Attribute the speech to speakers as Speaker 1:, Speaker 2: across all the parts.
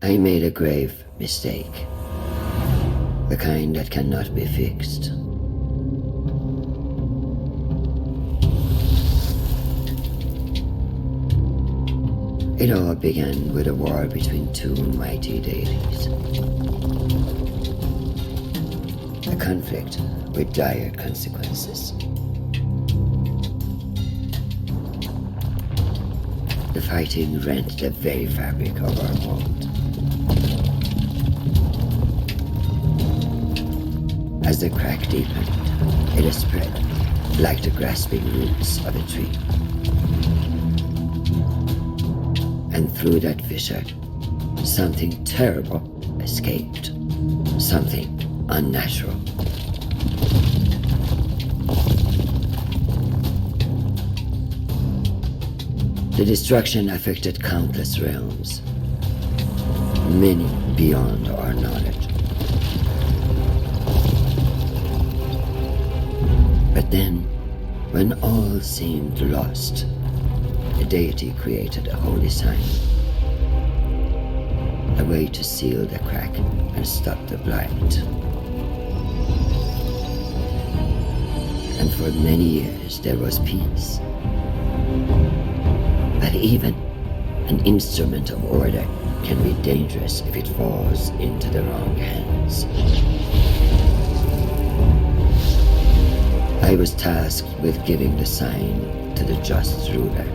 Speaker 1: I made a grave mistake. The kind that cannot be fixed. It all began with a war between two mighty deities. A conflict with dire consequences. The fighting rent the very fabric of our world. As the crack deepened, it spread like the grasping roots of a tree. And through that fissure, something terrible escaped. Something unnatural. The destruction affected countless realms, many beyond our knowledge. But then, when all seemed lost, the deity created a holy sign. A way to seal the crack and stop the blight. And for many years there was peace. But even an instrument of order can be dangerous if it falls into the wrong hands. I was tasked with giving the sign to the just ruler.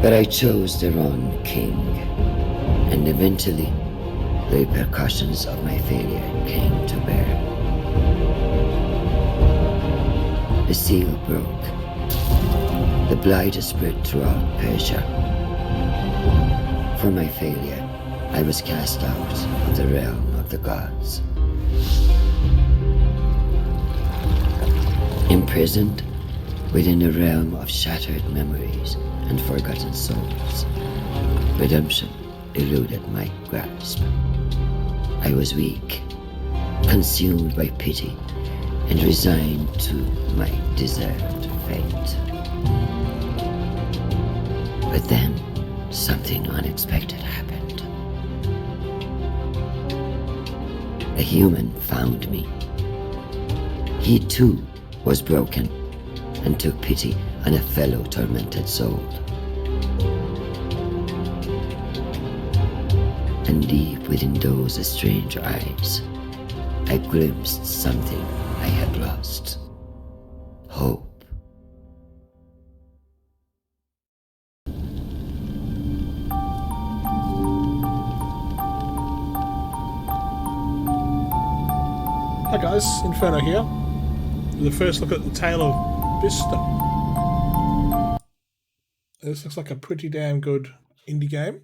Speaker 1: But I chose the wrong king, and eventually the repercussions of my failure came to bear. The seal broke. The blight spread throughout Persia. For my failure, I was cast out of the realm of the gods. Imprisoned within a realm of shattered memories and forgotten souls, redemption eluded my grasp. I was weak, consumed by pity, and resigned to my deserved fate. But then, something unexpected happened. A human found me. He too was broken and took pity on a fellow tormented soul. And deep within those strange eyes, I glimpsed something I had lost. Hope.
Speaker 2: Hi guys, Inferno here. The first look at the Tale of Bistun. This looks like a pretty damn good indie game.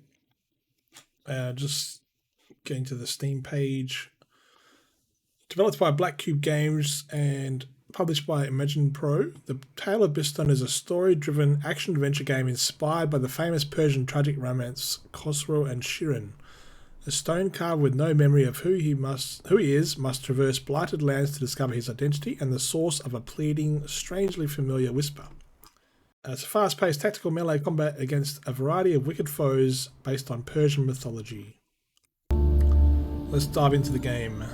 Speaker 2: Just getting to the Steam page. Developed by Black Cube Games and published by IMGN.PRO, the Tale of Bistun is a story-driven action-adventure game inspired by the famous Persian tragic romance Khosrow and Shirin. A stone carver with no memory of who he is must traverse blighted lands to discover his identity and the source of a pleading, strangely familiar whisper. It's a fast-paced tactical melee combat against a variety of wicked foes based on Persian mythology. Let's dive into the game.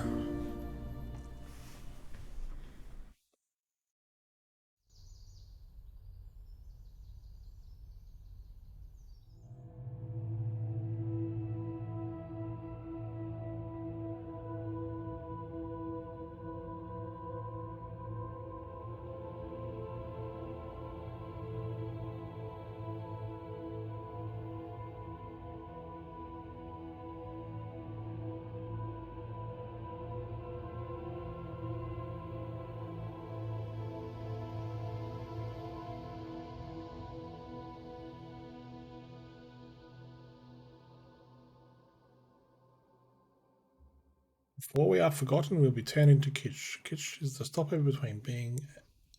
Speaker 2: Before we are forgotten, we'll be turned into Kitsch. Kitsch is the stopover between being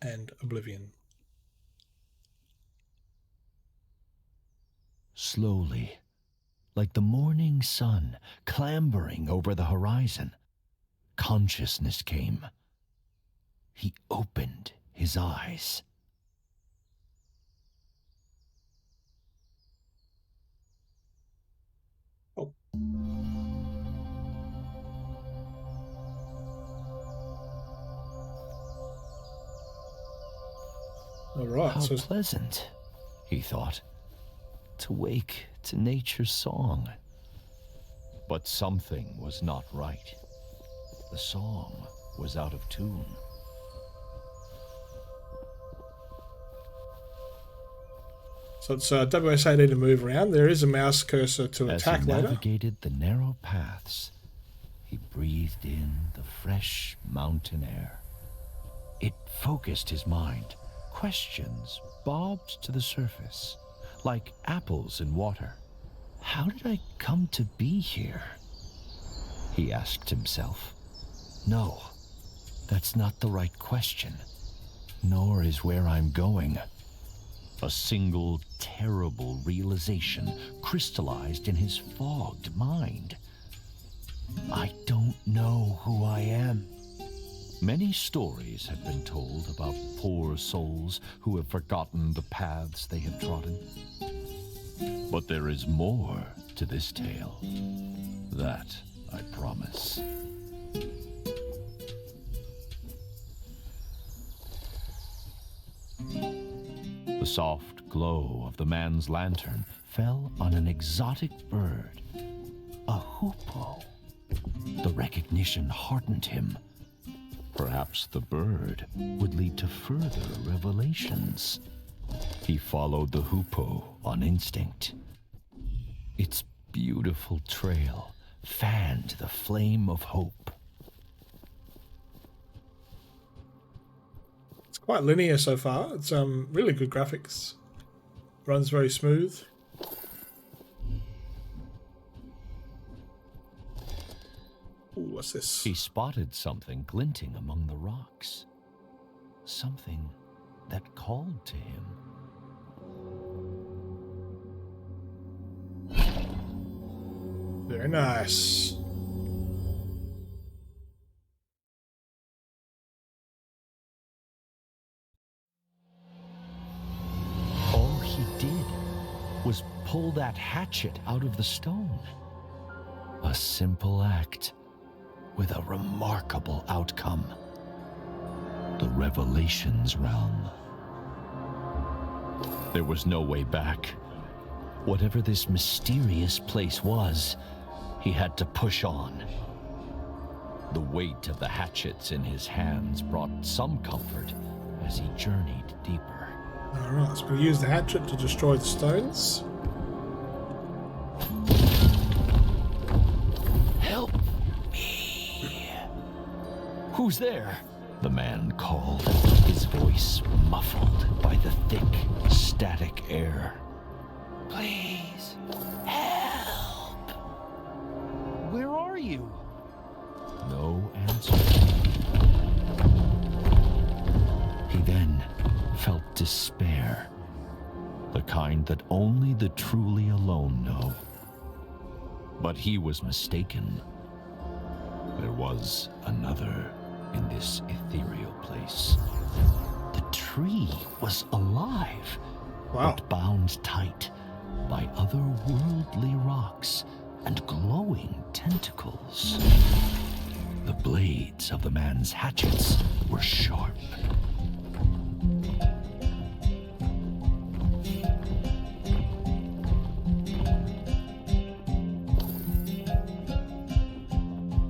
Speaker 2: and oblivion.
Speaker 3: Slowly, like the morning sun clambering over the horizon, consciousness came. He opened his eyes.
Speaker 2: Oh, All right,
Speaker 3: How
Speaker 2: so
Speaker 3: pleasant, he thought, to wake to nature's song. But something was not right. The song was out of tune.
Speaker 2: it's WSAD to move around. There is a mouse cursor to
Speaker 3: As
Speaker 2: attack
Speaker 3: he
Speaker 2: later.
Speaker 3: navigated the narrow paths, he breathed in the fresh mountain air. It focused his mind. Questions bobbed to the surface, like apples in water. How did I come to be here? He asked himself. No, that's not the right question, nor is where I'm going. A single terrible realization crystallized in his fogged mind. I don't know who I am. Many stories have been told about poor souls who have forgotten the paths they have trodden. But there is more to this tale. That I promise. The soft glow of the man's lantern fell on an exotic bird, a hoopoe. The recognition heartened him. Perhaps the bird would lead to further revelations. He followed the hoopoe on instinct. Its beautiful trail fanned the flame of hope.
Speaker 2: It's quite linear so far. It's really good graphics. Runs very smooth. Ooh, what's this?
Speaker 3: He spotted something glinting among the rocks. Something that called to him.
Speaker 2: Very nice.
Speaker 3: All he did was pull that hatchet out of the stone. A simple act with a remarkable outcome. The Revelations realm. There was no way back. Whatever this mysterious place was, he had to push on. The weight of the hatchets in his hands brought some comfort as he journeyed deeper.
Speaker 2: Alright, so we use the hatchet to destroy the stones.
Speaker 3: Help me! Who's there? The man called, his voice muffled by the thick, static air. Please, help! Where are you? No answer. He then felt despair, the kind that only the truly alone know. But he was mistaken. There was another in this ethereal place. The tree was alive,
Speaker 2: Wow.
Speaker 3: but bound tight by otherworldly rocks and glowing tentacles. The blades of the man's hatchets were sharp.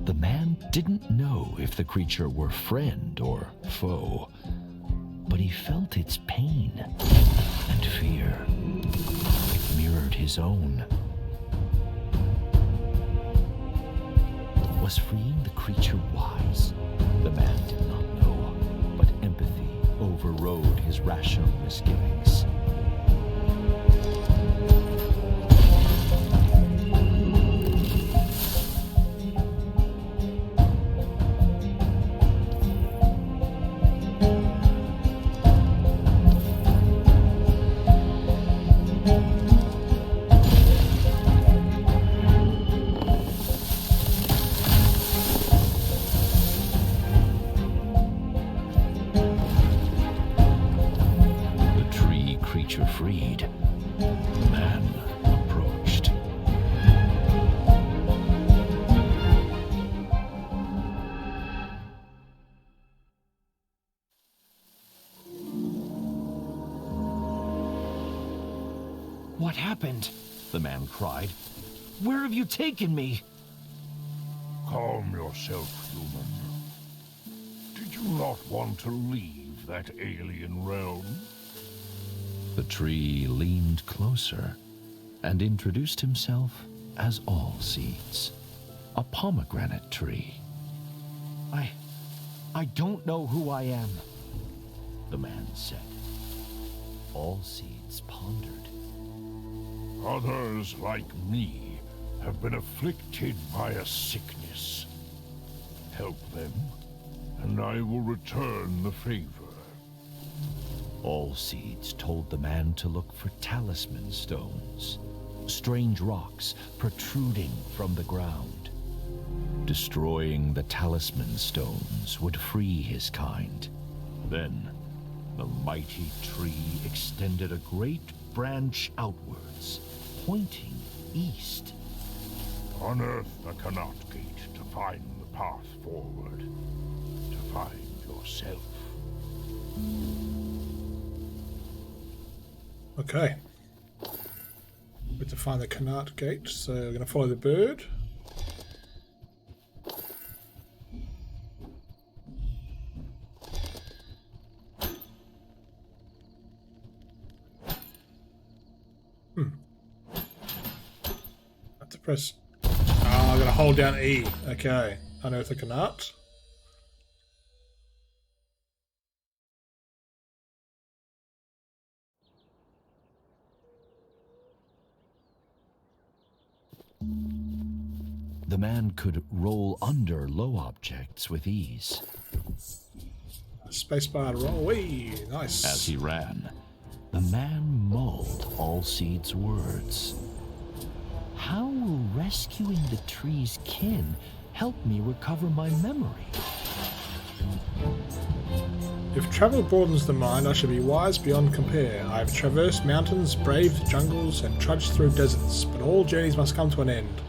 Speaker 3: The man didn't know if the creature were friend or foe, but he felt its pain and fear. It mirrored his own. Was freeing the creature wise? The man did not know, but empathy overrode his rational misgivings. Freed, the man approached. What happened? The man cried. Where have you taken me?
Speaker 4: Calm yourself, human. Did you not want to leave that alien realm?
Speaker 3: The tree leaned closer and introduced himself as All Seeds, a pomegranate tree. I don't know who I am, the man said. All Seeds pondered.
Speaker 4: Others like me have been afflicted by a sickness. Help them, and I will return the favor.
Speaker 3: All Seeds told the man to look for talisman stones, strange rocks protruding from the ground. Destroying the talisman stones would free his kind. Then, the mighty tree extended a great branch outwards, pointing east.
Speaker 4: Unearth the Kanat Gate to find the path forward, to find yourself.
Speaker 2: Okay. We have to find the Kanat Gate, so we're going to follow the bird. I have to press... Oh, I'm going to hold down E. Okay. Unearth the Kanat.
Speaker 3: The man could roll under low objects with ease.
Speaker 2: Spacebar to roll. Whee! Nice.
Speaker 3: As he ran, the man mulled All Seeds' words. How will rescuing the tree's kin help me recover my memory?
Speaker 2: If travel broadens the mind, I shall be wise beyond compare. I have traversed mountains, braved jungles, and trudged through deserts, but all journeys must come to an end.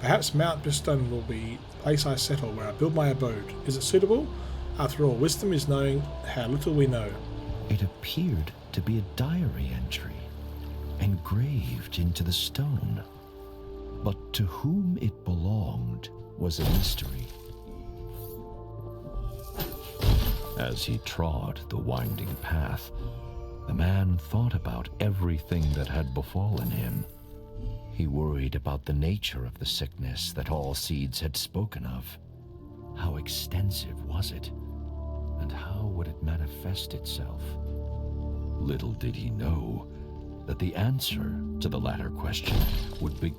Speaker 2: Perhaps Mount Bistun will be the place I settle, where I build my abode. Is it suitable? After all, wisdom is knowing how little we know.
Speaker 3: It appeared to be a diary entry, engraved into the stone. But to whom it belonged was a mystery. As he trod the winding path, the man thought about everything that had befallen him. He worried about the nature of the sickness that All Seeds had spoken of. How extensive was it? And how would it manifest itself? Little did he know that the answer to the latter question would be...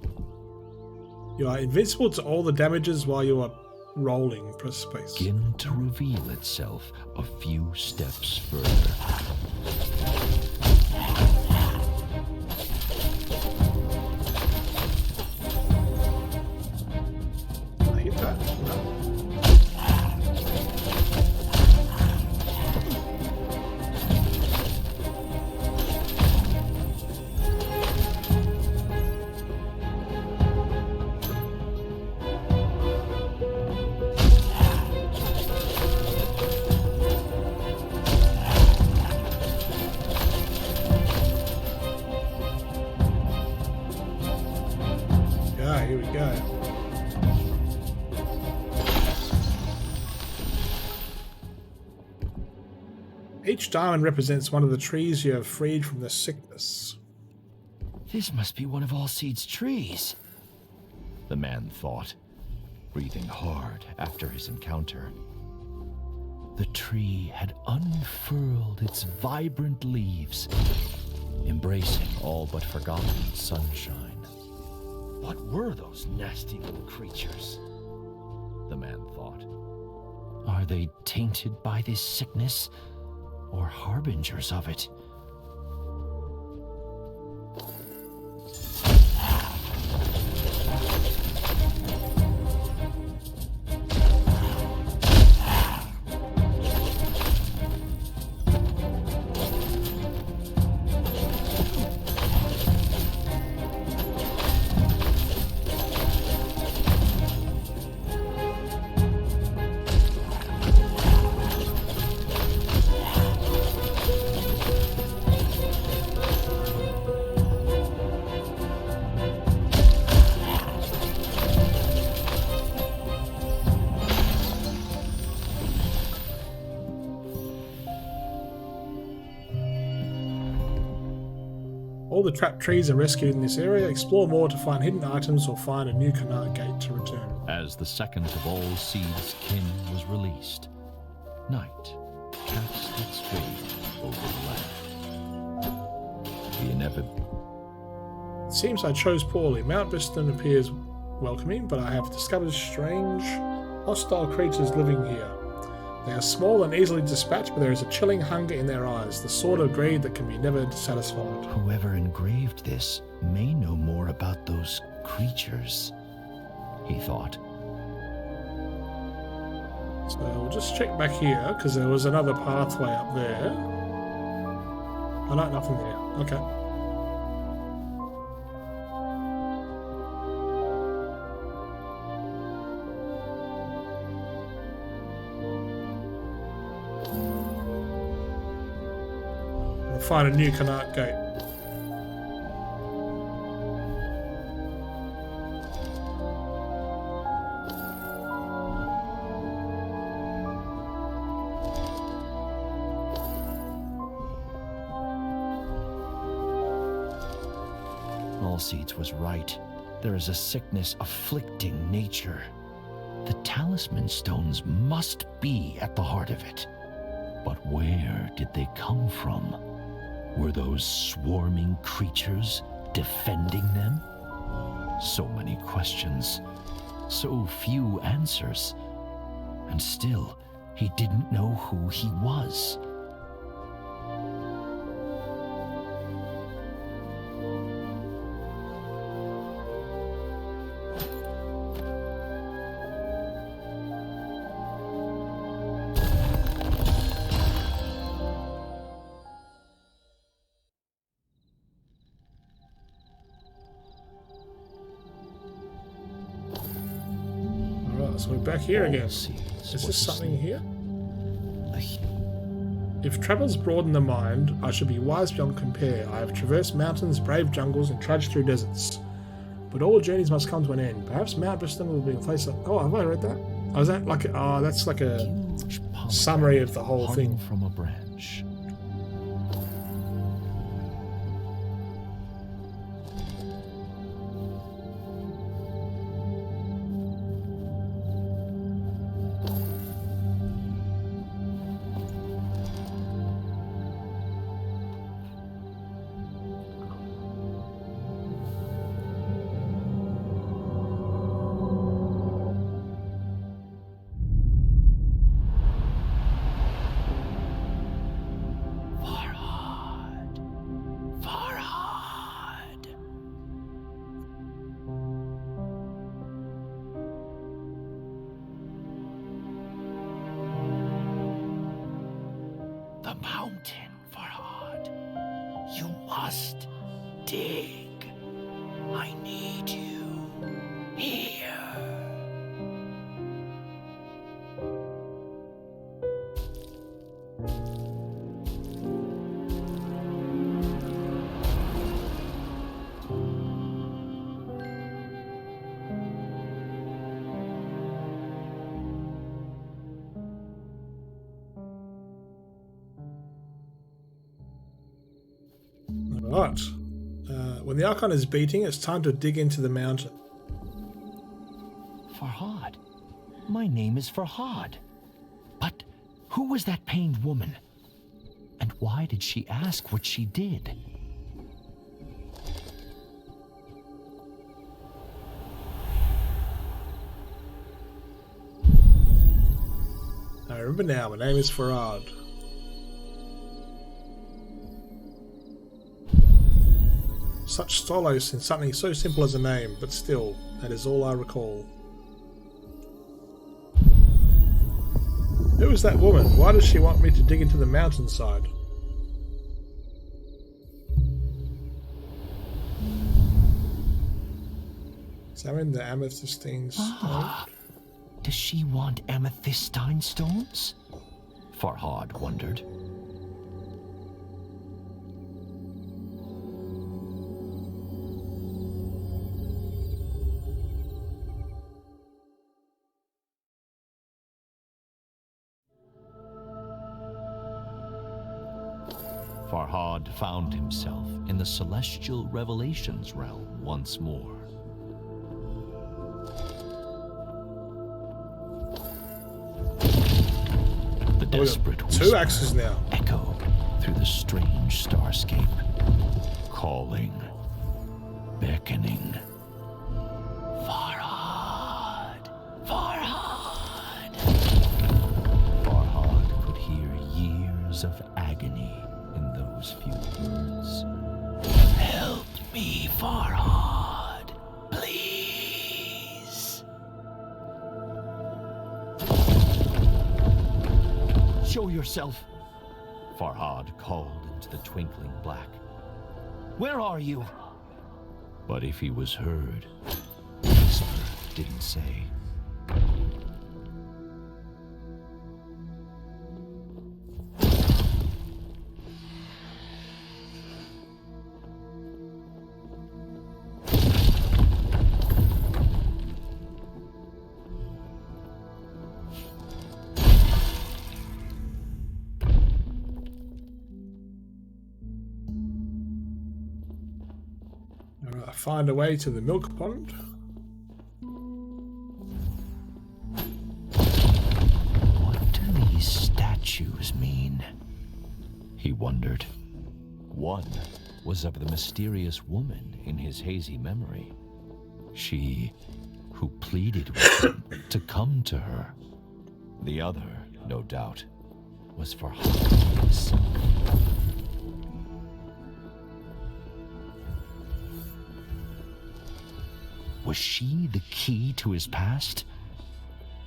Speaker 2: You are invincible to all the damages while you are rolling. Press space.
Speaker 3: Begin to reveal itself a few steps further.
Speaker 2: I hit that. No. Here we go. Each diamond represents one of the trees you have freed from the sickness.
Speaker 3: This must be one of All Seeds' trees, the man thought, breathing hard after his encounter. The tree had unfurled its vibrant leaves, embracing all but forgotten sunshine. What were those nasty little creatures? The man thought. Are they tainted by this sickness, or harbingers of it?
Speaker 2: All the trapped trees are rescued in this area. Explore more to find hidden items or find a new canal gate to return.
Speaker 3: As the second of all seeds kin was released, night cast its fade over the land. The inevitable.
Speaker 2: It seems I chose poorly. Mount Bistun appears welcoming, but I have discovered strange, hostile creatures living here. They are small and easily dispatched, but there is a chilling hunger in their eyes, the sort of greed that can be never satisfied.
Speaker 3: Whoever engraved this may know more about those creatures, he thought.
Speaker 2: So we'll just check back here, because there was another pathway up there. Oh no, nothing there. Okay. Find a new canal gate.
Speaker 3: Allseeds was right. There is a sickness afflicting nature. The talisman stones must be at the heart of it. But where did they come from? Were those swarming creatures defending them? So many questions, so few answers. And still, he didn't know who he was.
Speaker 2: So we're back here again. Is
Speaker 3: Was
Speaker 2: this something
Speaker 3: asleep.
Speaker 2: here?
Speaker 3: A
Speaker 2: If travels broaden the mind, I should be wise beyond compare. I have traversed mountains, braved jungles, and trudged through deserts. But all journeys must come to an end. Perhaps Mount Bistun will be a place of... Oh, have I read that? Oh, is that like a... Oh, that's like a
Speaker 3: huge pomegranate
Speaker 2: summary of the whole
Speaker 3: hung
Speaker 2: thing.
Speaker 3: from a branch. The mountain, Farhad. You must dig. I need you here.
Speaker 2: Right. When the Archon is beating, it's time to dig into the mountain.
Speaker 3: Farhad. My name is Farhad. But who was that pained woman? And why did she ask what she did?
Speaker 2: I remember now, my name is Farhad. Such solace in something so simple as a name, but still, that is all I recall. Who is that woman? Why does she want me to dig into the mountainside? Examine the amethystine stone.
Speaker 3: Does she want amethystine stones? Farhad wondered. Farhad found himself in the celestial revelations realm once more. The desperate
Speaker 2: two axes now.
Speaker 3: echo through the strange starscape, calling, beckoning. Farhad! Farhad! Farhad could hear years of agony in those few words. Help me, Farhad, please. Show yourself, Farhad called into the twinkling black. Where are you? But if he was heard, the whisper didn't say.
Speaker 2: Find a way to the milk pond.
Speaker 3: What do these statues mean? He wondered. One was of the mysterious woman in his hazy memory. She who pleaded with him to come to her. The other, no doubt, was for himself. Was she the key to his past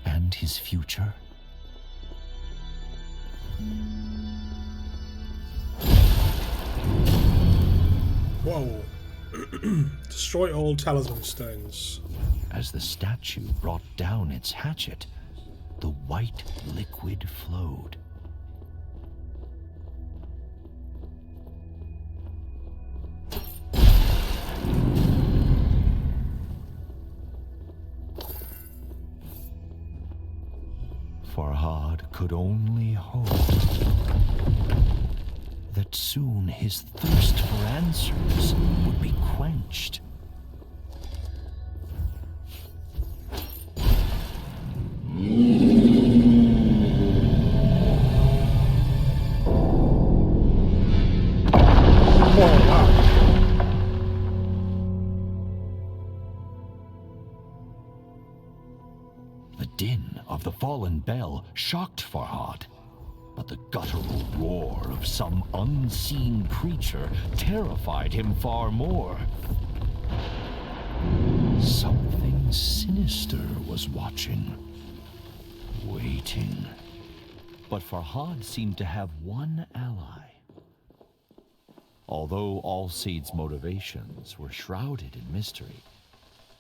Speaker 3: and his future?
Speaker 2: Whoa. Destroy all talisman stones.
Speaker 3: As the statue brought down its hatchet, the white liquid flowed. Farhad could only hope that soon his thirst for answers would be quenched. The din of the fallen bell shocked Farhad, but the guttural roar of some unseen creature terrified him far more. Something sinister was watching, waiting. But Farhad seemed to have one ally. Although Allseed's motivations were shrouded in mystery,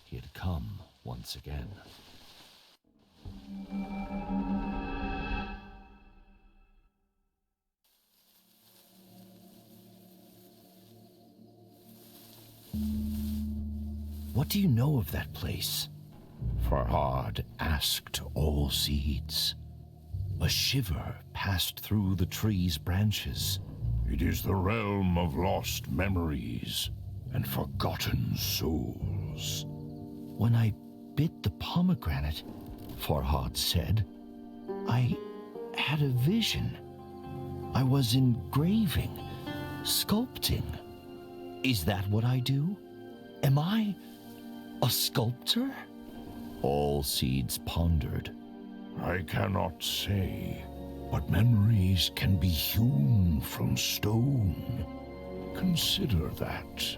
Speaker 3: he had come once again. What do you know of that place? Farhad asked Allseeds. A shiver passed through the tree's branches.
Speaker 4: It is the realm of lost memories and forgotten souls.
Speaker 3: When I bit the pomegranate, Farhad said, I had a vision. I was engraving, sculpting. Is that what I do? Am I a sculptor? Allseeds pondered.
Speaker 4: I cannot say, but memories can be hewn from stone. Consider that.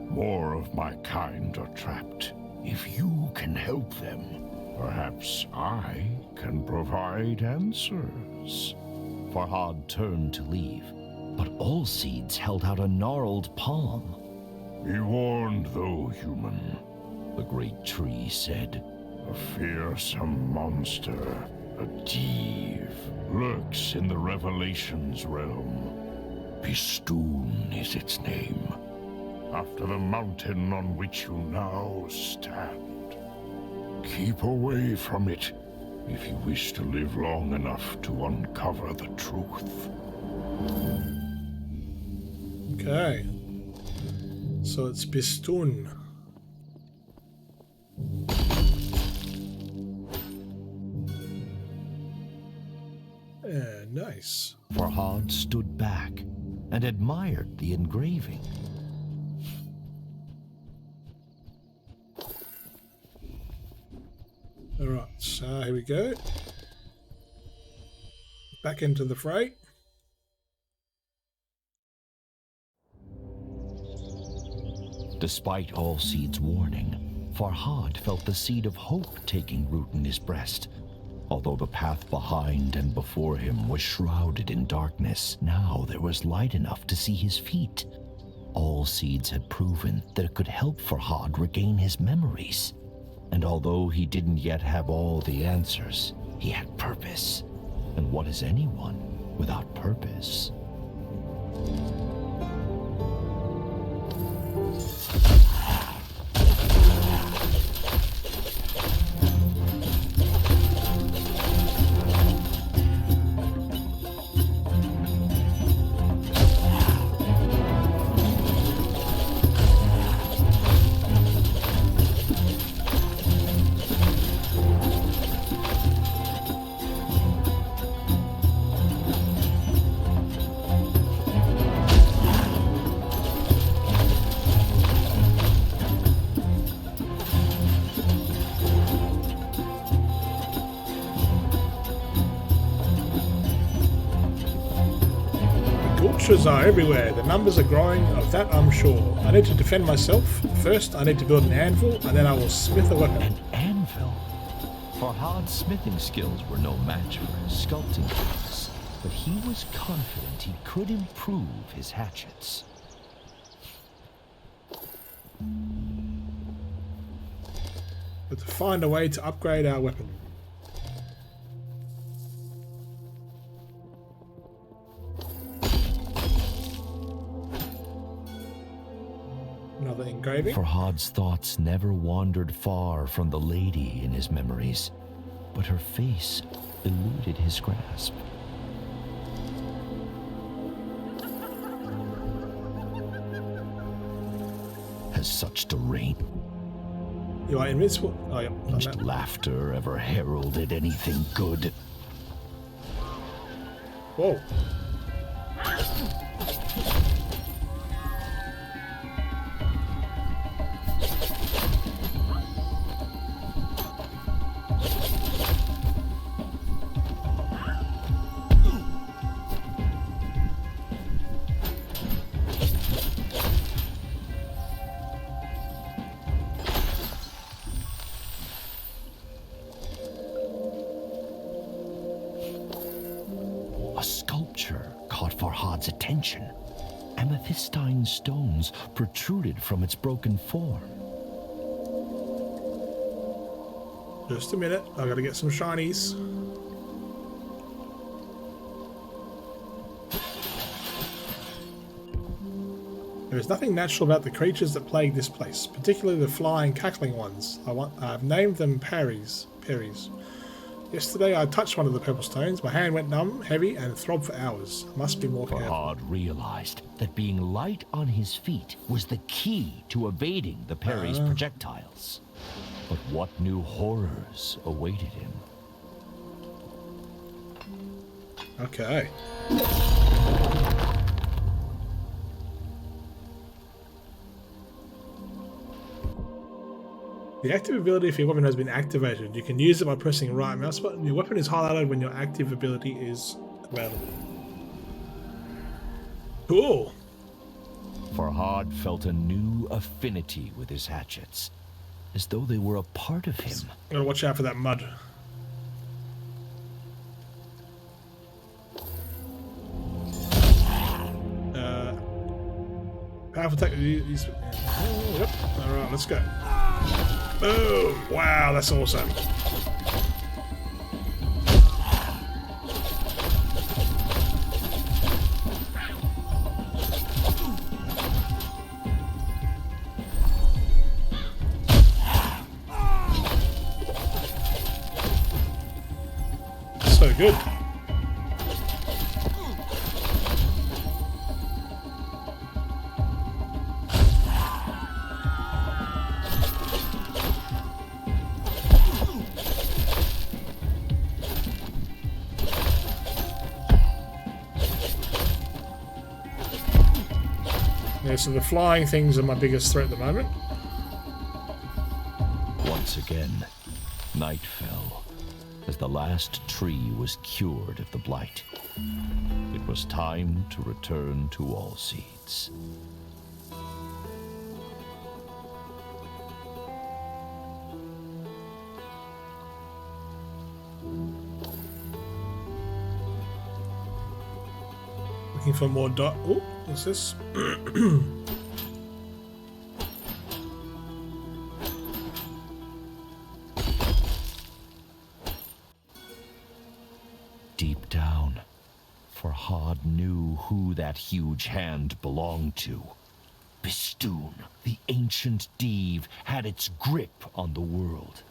Speaker 4: More of my kind are trapped. If you can help them, perhaps I can provide answers.
Speaker 3: Farhad turned to leave, but Allseeds held out a gnarled palm.
Speaker 4: Be warned, though, human,
Speaker 3: The great tree said.
Speaker 4: A fearsome monster, a div, lurks in the Revelations realm. Bistun is its name, after the mountain on which you now stand. Keep away from it if you wish to live long enough to uncover the truth.
Speaker 2: Okay. So it's Bistun. Nice.
Speaker 3: Farhad stood back and admired the engraving.
Speaker 2: Alright, so here we go. Back into the fray.
Speaker 3: Despite Allseed's warning, Farhad felt the seed of hope taking root in his breast. Although the path behind and before him was shrouded in darkness, now there was light enough to see his feet. Allseeds had proven that it could help Farhad regain his memories. And although he didn't yet have all the answers, he had purpose. And what is anyone without purpose?
Speaker 2: Vultures are everywhere. The numbers are growing, of that I'm sure. I need to defend myself. First, I need to build an anvil, and then I will smith a weapon.
Speaker 3: An anvil? Farhad's smithing skills were no match for his sculpting skills, but he was confident he could improve his hatchets.
Speaker 2: But to find a way to upgrade our weapon. Another engraving.
Speaker 3: Farhad's thoughts never wandered far from the lady in his memories, but her face eluded his grasp. Has such deranged
Speaker 2: You are invincible. Oh, yep.
Speaker 3: laughter ever heralded anything good?
Speaker 2: Whoa.
Speaker 3: A sculpture caught Farhad's attention. Amethystine stones protruded from its broken form.
Speaker 2: Just a minute. I gotta get some shinies. There is nothing natural about the creatures that plague this place, particularly the flying, cackling ones. I've named them Parries. Yesterday I touched one of the purple stones. My hand went numb, heavy, and throbbed for hours. I must be more careful.
Speaker 3: Farhad realized that being light on his feet was the key to evading the Parry's projectiles. But what new horrors awaited him?
Speaker 2: Okay. The active ability for your weapon has been activated. You can use it by pressing right mouse button. Your weapon is highlighted when your active ability is available. Cool.
Speaker 3: Farhad felt a new affinity with his hatchets, as though they were a part of him.
Speaker 2: Gotta watch out for that mud. Powerful attack. Yep. Alright, let's go. Boom! Wow, that's awesome. So good. I Yeah, so the flying things are my biggest threat at the moment.
Speaker 3: Once again, night fell as the last tree was cured of the blight. It was time to return to Allseeds.
Speaker 2: Looking for more dot. Oh, what's this?
Speaker 3: Deep down, Farhad knew who that huge hand belonged to. Bistun, the ancient Div, had its grip on the world.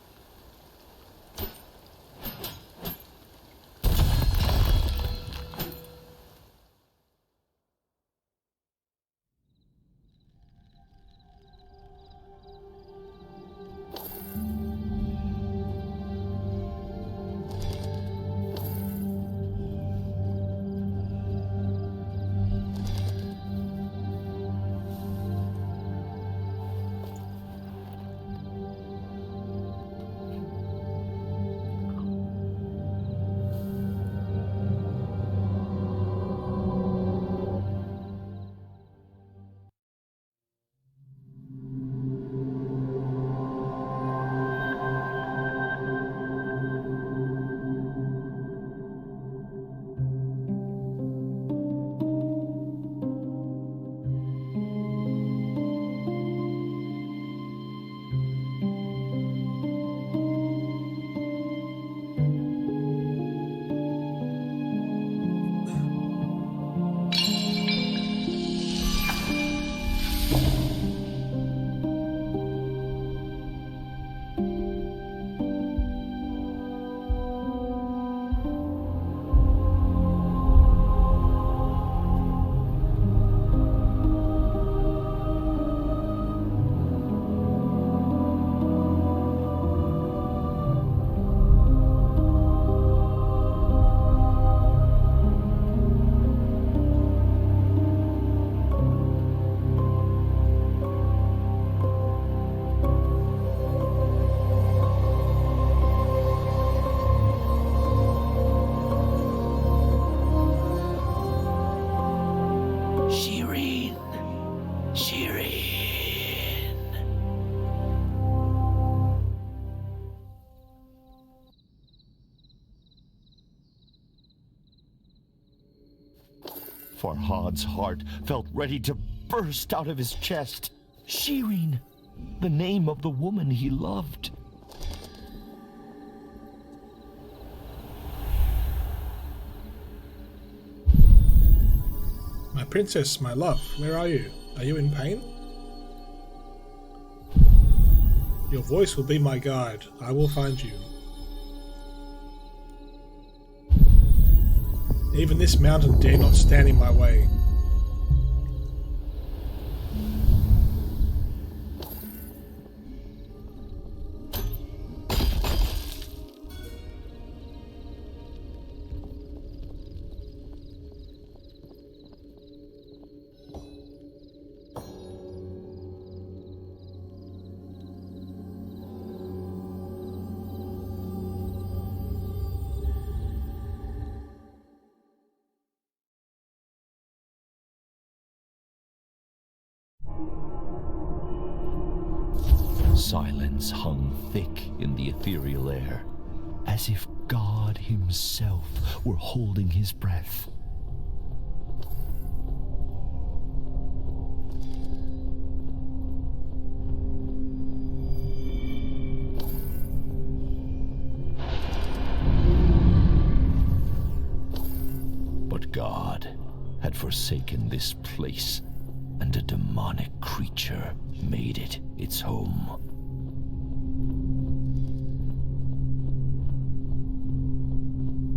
Speaker 3: Shirin! Shirin! Farhad's heart felt ready to burst out of his chest. Shirin! The name of the woman he loved.
Speaker 2: My princess, my love, where are you? Are you in pain? Your voice will be my guide. I will find you. Even this mountain dare not stand in my way.
Speaker 3: Silence hung thick in the ethereal air, as if God himself were holding his breath. But God had forsaken this place, and a demonic creature made it its home.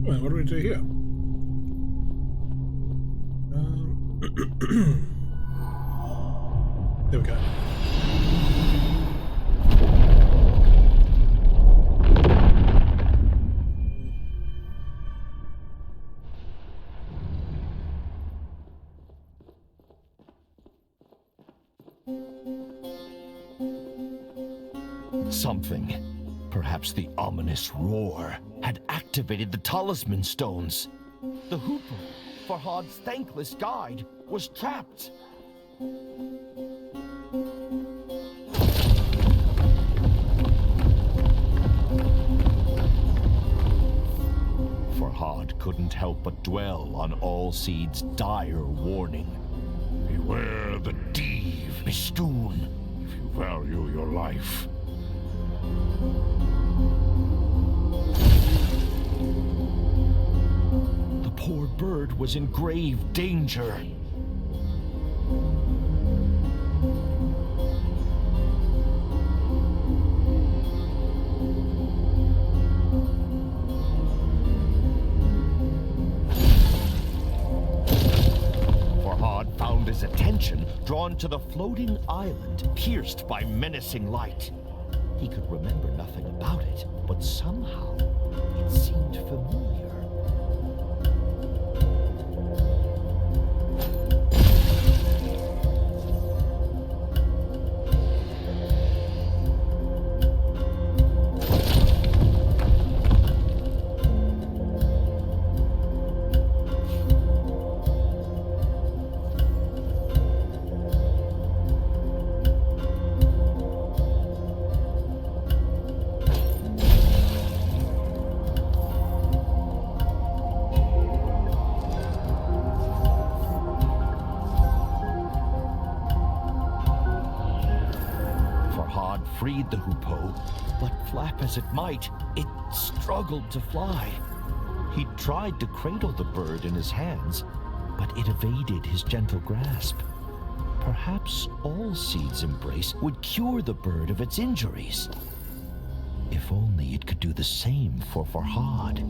Speaker 2: Well, what do we do here? There we go.
Speaker 3: Something, perhaps the ominous roar, had activated the talisman stones. The hoopoe, Farhad's thankless guide, was trapped. Farhad couldn't help but dwell on Allseed's dire warning.
Speaker 4: Beware the Tale of Bistun if you value your life.
Speaker 3: The poor bird was in grave danger. Farhad found his attention drawn to the floating island pierced by menacing light. He could remember nothing about it, but somehow it seemed familiar. Freed the hoopoe, but flap as it might, it struggled to fly. He tried to cradle the bird in his hands, but it evaded his gentle grasp. Perhaps Allseed's embrace would cure the bird of its injuries. If only it could do the same for Farhad.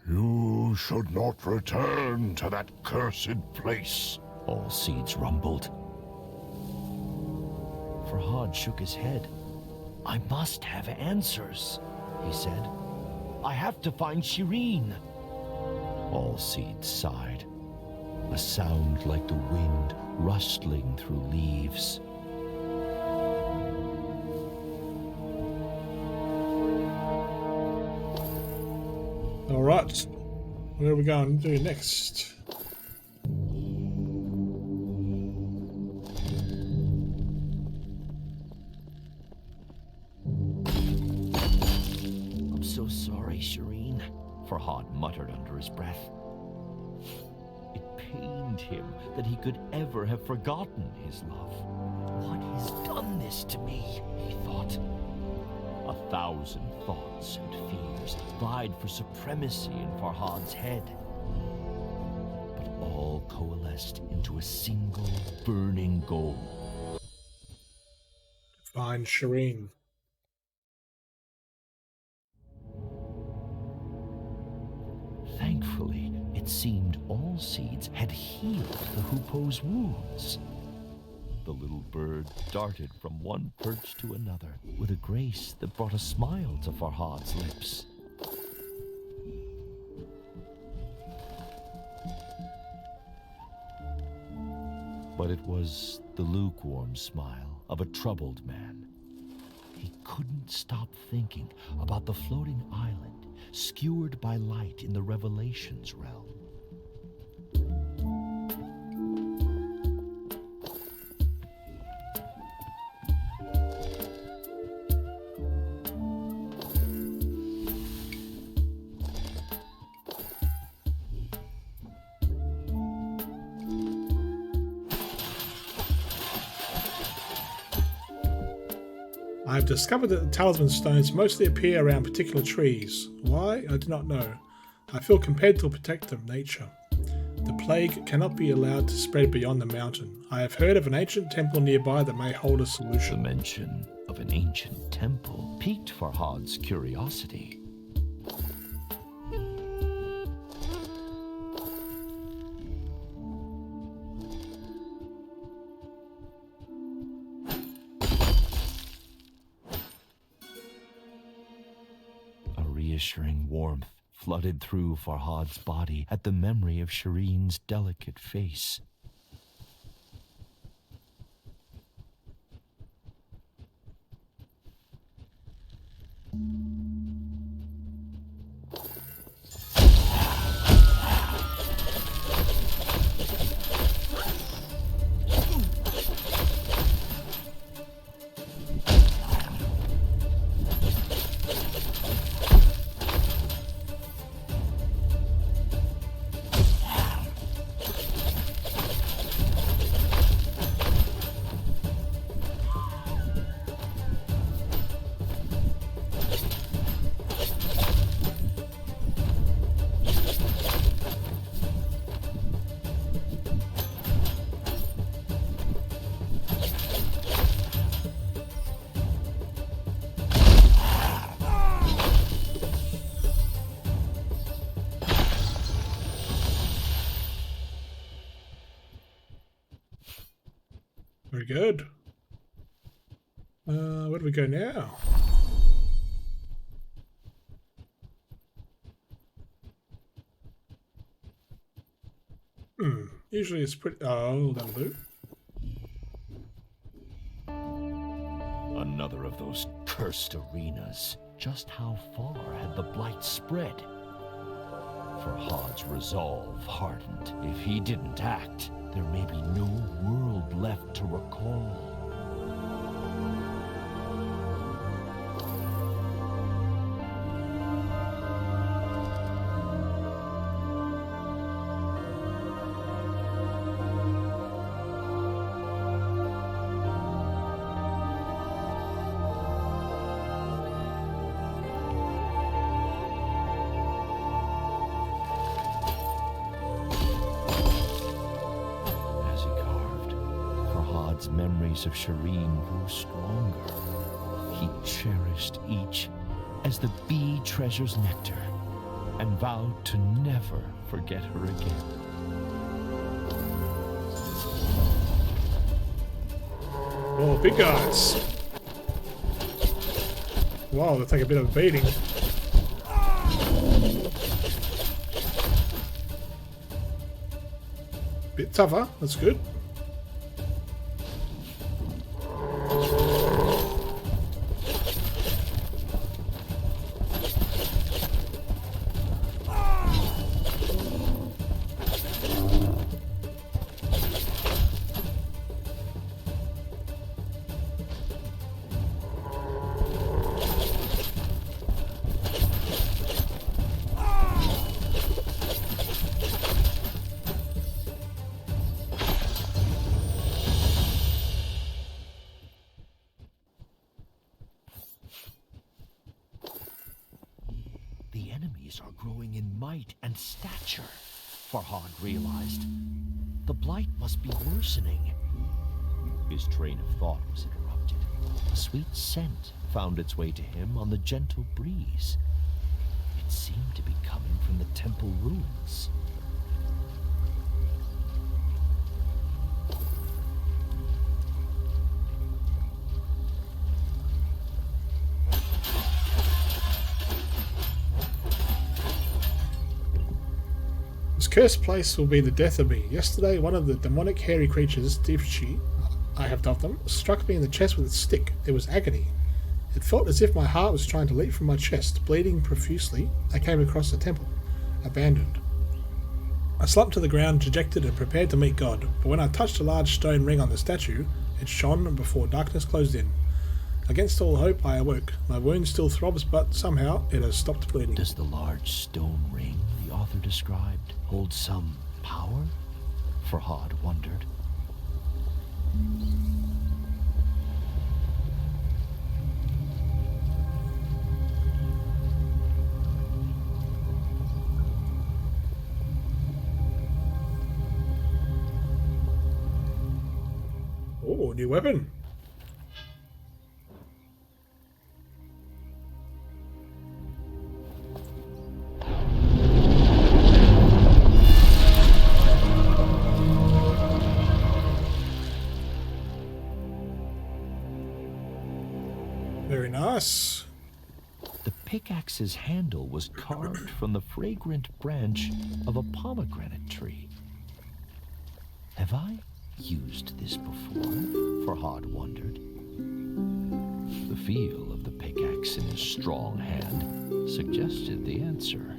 Speaker 4: You should not return to that cursed place.
Speaker 3: Allseeds rumbled. Farhad shook his head. I must have answers, he said. I have to find Shirin. Allseeds sighed. A sound like the wind rustling through leaves.
Speaker 2: All right, where are we going to do next?
Speaker 3: I'm so sorry, Shirin, Farhad muttered under his breath. It pained him that he could ever have forgotten his love. What has done this to me, he thought. 1,000 thoughts and fears vied for supremacy in Farhad's head. But all coalesced into a single burning goal.
Speaker 2: Find Shirin.
Speaker 3: Thankfully, it seemed Allseeds had healed the hoopoe's wounds. The little bird darted from one perch to another with a grace that brought a smile to Farhad's lips. But it was the lukewarm smile of a troubled man. He couldn't stop thinking about the floating island, skewered by light in the Revelations realm.
Speaker 2: I've discovered that the talisman stones mostly appear around particular trees. Why? I do not know. I feel compelled to protect them, nature. The plague cannot be allowed to spread beyond the mountain. I have heard of an ancient temple nearby that may hold a
Speaker 3: The
Speaker 2: solution.
Speaker 3: mention of an ancient temple piqued Farhad's curiosity. A reassuring warmth flooded through Farhad's body at the memory of Shirin's delicate face.
Speaker 2: Very good. Where do we go now? Usually it's pretty... Oh, that'll do.
Speaker 3: Another of those cursed arenas. Just how far had the blight spread? Farhad's resolve hardened. If he didn't act, there may be no world left to recall. Memories of Shirin grew stronger. He cherished each as the bee treasures nectar and vowed to never forget her again.
Speaker 2: Oh, big guys. Wow, they take a bit of a beating. Bit tougher, that's good.
Speaker 3: Are growing in might and stature, Farhad realized. The blight must be worsening. His train of thought was interrupted. A sweet scent found its way to him on the gentle breeze. It seemed to be coming from the temple ruins.
Speaker 2: This cursed place will be the death of me. Yesterday, one of the demonic hairy creatures, Divchi, I have dubbed them, struck me in the chest with its stick. There was agony. It felt as if my heart was trying to leap from my chest. Bleeding profusely, I came across the temple, abandoned. I slumped to the ground, dejected and prepared to meet God, but when I touched a large stone ring on the statue, it shone before darkness closed in. Against all hope, I awoke. My wound still throbs, but somehow it has stopped bleeding.
Speaker 3: Does the large stone ring the author described hold some power? Farhad wondered.
Speaker 2: Oh, new weapon. Very nice.
Speaker 3: The pickaxe's handle was carved from the fragrant branch of a pomegranate tree. Have I used this before? Farhad wondered. The feel of the pickaxe in his strong hand suggested the answer.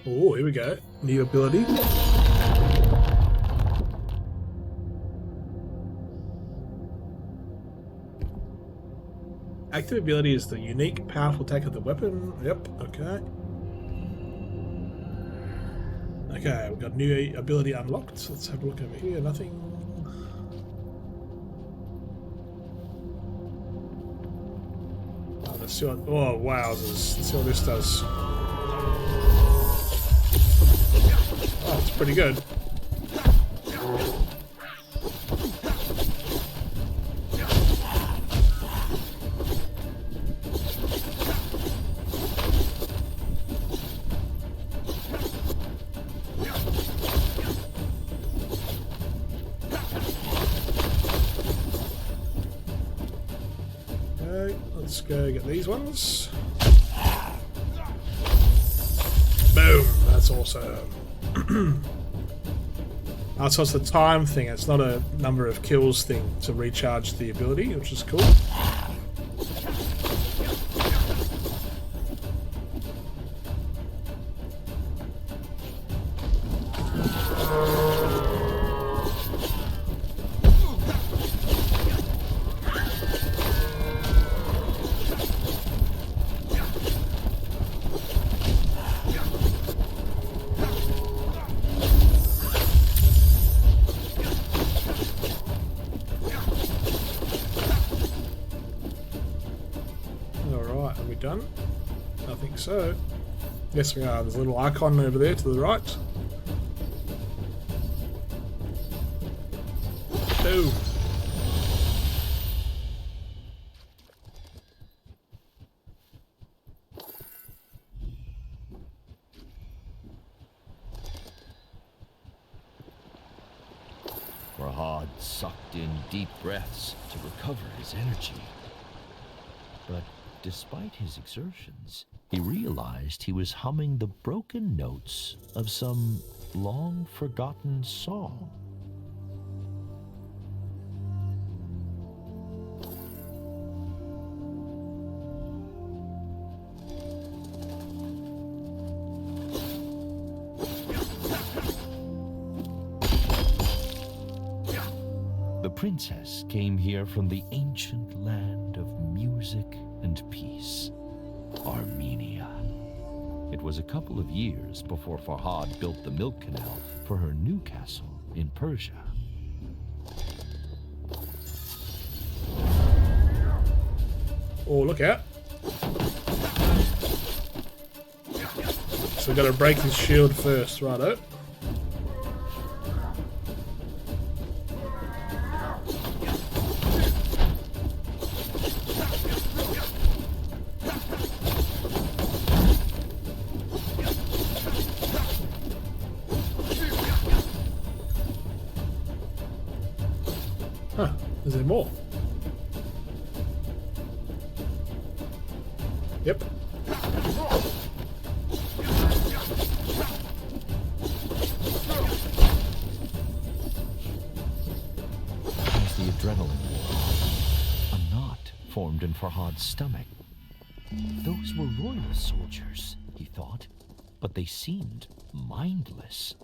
Speaker 2: Oh, here we go. New ability. Active ability is the unique, powerful attack of the weapon. Yep, okay. Okay, we've got new ability unlocked. Let's have a look over here. Nothing. Oh, let's see what. Oh, wow. Let's see what this does. Oh, it's pretty good. Okay, let's go get these ones. Boom! That's awesome. So it's a time thing, it's not a number of kills thing to recharge the ability, which is cool. Alright, are we done? I think so. Yes, we are. There's a little icon over there to the right. Boom.
Speaker 3: Farhad sucked in deep breaths to recover his energy. But despite his exertions, he realized he was humming the broken notes of some long-forgotten song. The princess came here from the ancient land of music and peace, Armenia. It was a couple of years before Farhad built the milk canal for her new castle in Persia.
Speaker 2: Oh, look out. So we've got to break his shield first, righto. Huh, is there more? Yep.
Speaker 3: As the adrenaline wore on, a knot formed in Farhad's stomach. Those were royal soldiers, he thought, but they seemed mindless.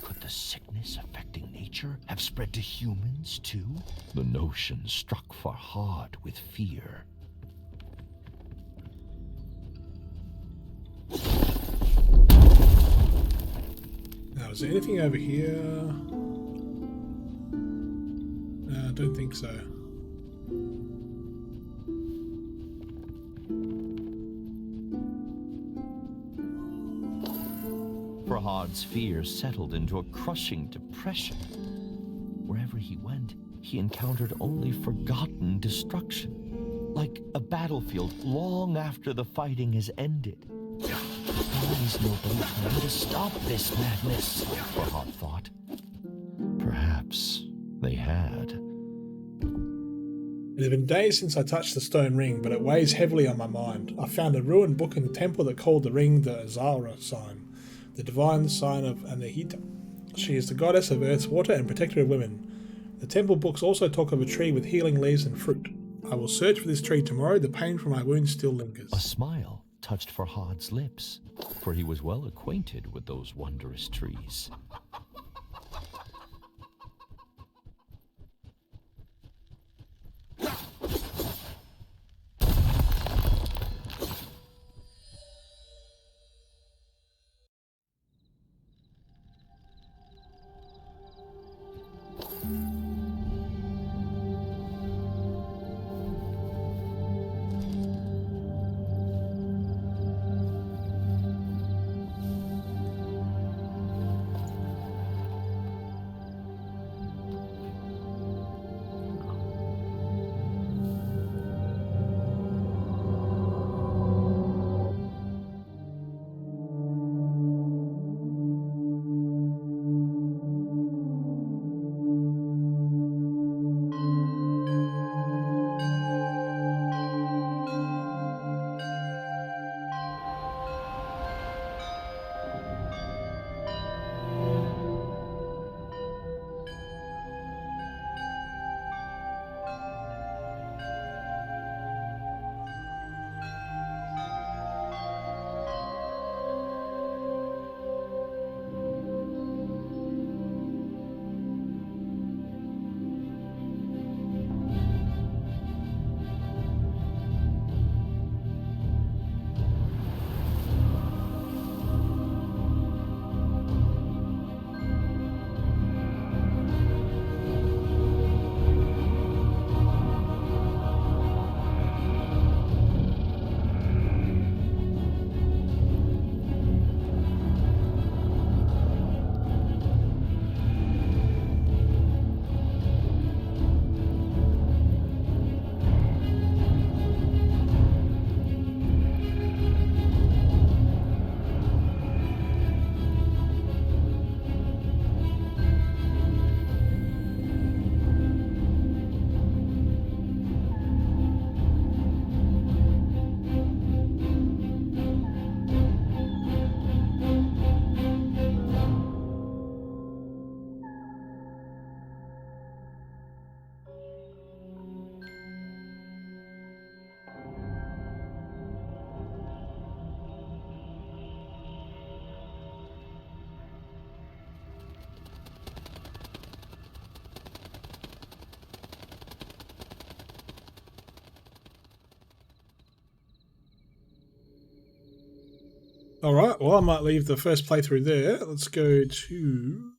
Speaker 3: Could the sickness affecting nature have spread to humans too? The notion struck Farhad with fear.
Speaker 2: Now, is there anything over here? I don't think so.
Speaker 3: Farhad's fear settled into a crushing depression. Wherever he went, he encountered only forgotten destruction, like a battlefield long after the fighting has ended. Why is nobody trying to stop this madness? Farhad thought. Perhaps they had.
Speaker 2: It has been days since I touched the stone ring, but it weighs heavily on my mind. I found a ruined book in the temple that called the ring the Azara sign, the divine sign of Anahita. She is the goddess of earth's water and protector of women. The temple books also talk of a tree with healing leaves and fruit. I will search for this tree tomorrow. The pain from my wounds still lingers.
Speaker 3: A smile touched Farhad's lips, for he was well acquainted with those wondrous trees.
Speaker 2: Alright, well I might leave the first playthrough there. Let's go to...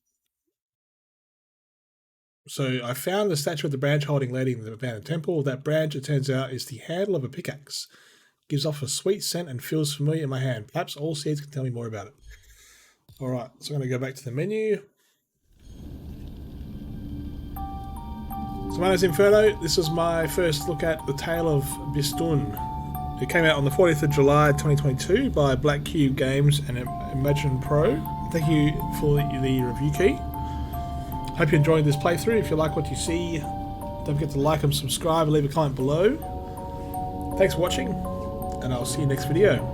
Speaker 2: So I found the statue of the branch holding lady in the abandoned temple. That branch, it turns out, is the handle of a pickaxe. Gives off a sweet scent and feels familiar in my hand. Perhaps all seeds can tell me more about it. Alright, so I'm going to go back to the menu. So my name's Inferno. This is my first look at the Tale of Bistun. It came out on the 40th of July 2022 by Black Cube Games and IMGN.PRO. Thank you for the review key. Hope you're enjoying this playthrough. If you like what you see, don't forget to like and subscribe and leave a comment below. Thanks for watching, and I'll see you next video.